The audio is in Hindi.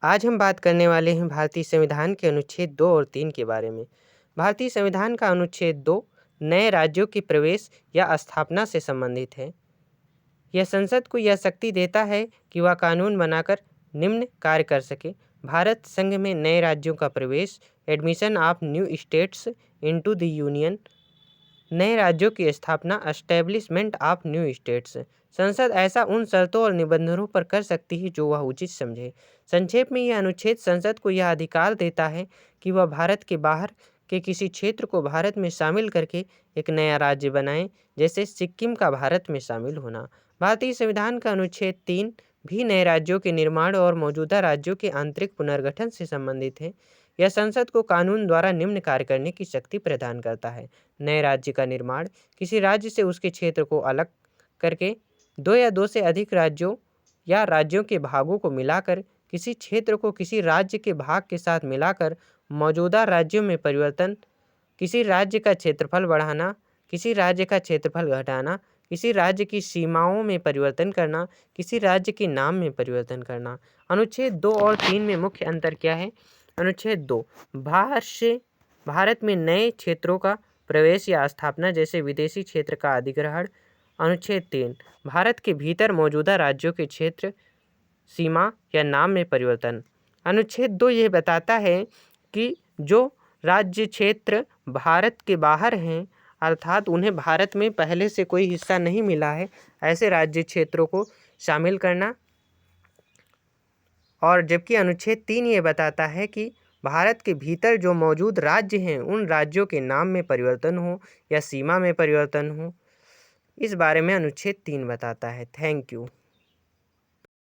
आज हम बात करने वाले हैं भारतीय संविधान के अनुच्छेद 2 और 3 के बारे में। भारतीय संविधान का अनुच्छेद 2 नए राज्यों के प्रवेश या स्थापना से संबंधित है। यह संसद को यह शक्ति देता है कि वह कानून बनाकर निम्न कार्य कर सके: भारत संघ में नए राज्यों का प्रवेश, admission of new states into the union, नए राज्यों की स्थापना, एस्टेब्लिशमेंट ऑफ न्यू स्टेट्स। संसद ऐसा उन शर्तों और निबंधनों पर कर सकती है जो वह उचित समझे। संक्षेप में, यह अनुच्छेद संसद को यह अधिकार देता है कि वह भारत के बाहर के किसी क्षेत्र को भारत में शामिल करके एक नया राज्य बनाए, जैसे सिक्किम का भारत में शामिल होना। भारतीय संविधान का अनुच्छेद 3 भी नए राज्यों के निर्माण और मौजूदा राज्यों के आंतरिक पुनर्गठन से संबंधित है। यह संसद को कानून द्वारा निम्न कार्य करने की शक्ति प्रदान करता है: नए राज्य का निर्माण, किसी राज्य से उसके क्षेत्र को अलग करके, दो या दो से अधिक राज्यों या राज्यों के भागों को मिलाकर, किसी क्षेत्र को किसी राज्य के भाग के साथ मिलाकर मौजूदा राज्यों में परिवर्तन, किसी राज्य का क्षेत्रफल बढ़ाना, किसी राज्य का क्षेत्रफल घटाना, किसी राज्य की सीमाओं में परिवर्तन करना, किसी राज्य के नाम में परिवर्तन करना। अनुच्छेद 2 और 3 में मुख्य अंतर क्या है? अनुच्छेद 2 भारत में नए क्षेत्रों का प्रवेश या स्थापना, जैसे विदेशी क्षेत्र का अधिग्रहण। अनुच्छेद 3 भारत के भीतर मौजूदा राज्यों के क्षेत्र, सीमा या नाम में परिवर्तन। अनुच्छेद 2 यह बताता है कि जो राज्य क्षेत्र भारत के बाहर हैं, अर्थात उन्हें भारत में पहले से कोई हिस्सा नहीं मिला है, ऐसे राज्य क्षेत्रों को शामिल करना। और जबकि अनुच्छेद 3 ये बताता है कि भारत के भीतर जो मौजूद राज्य हैं, उन राज्यों के नाम में परिवर्तन हो या सीमा में परिवर्तन हो। इस बारे में अनुच्छेद 3 बताता है। Thank you.